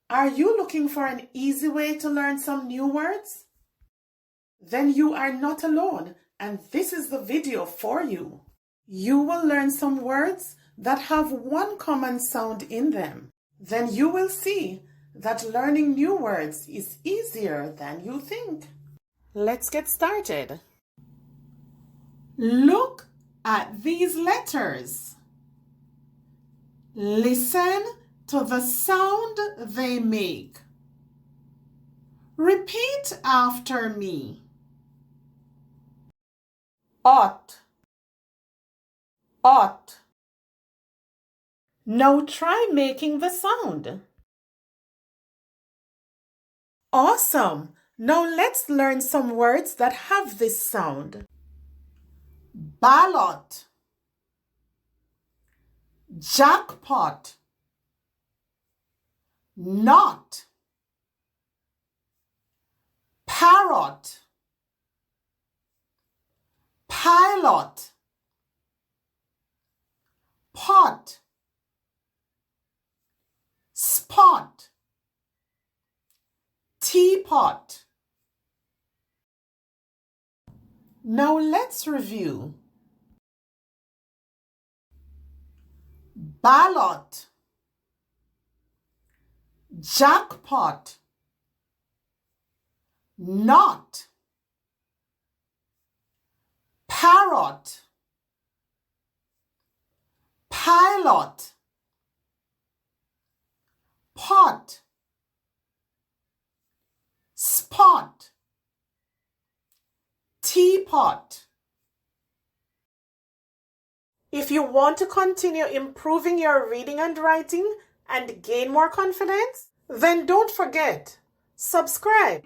Are you looking for an easy way to learn some new words? Then you are not alone, and this is the video for you. You will learn some words that have one common sound in them. Then you will see that learning new words is easier than you think. Let's get started. Look at these letters. Listen to the sound they make. Repeat after me. Ought, ought. Now try making the sound. Awesome! Now let's learn some words that have this sound. Ballot, jackpot, knot, parrot, pilot, pot, spot, teapot. Now let's review. Ballot, jackpot, knot, parrot, pilot, pot, spot, teapot. If you want to continue improving your reading and writing and gain more confidence, then don't forget, subscribe.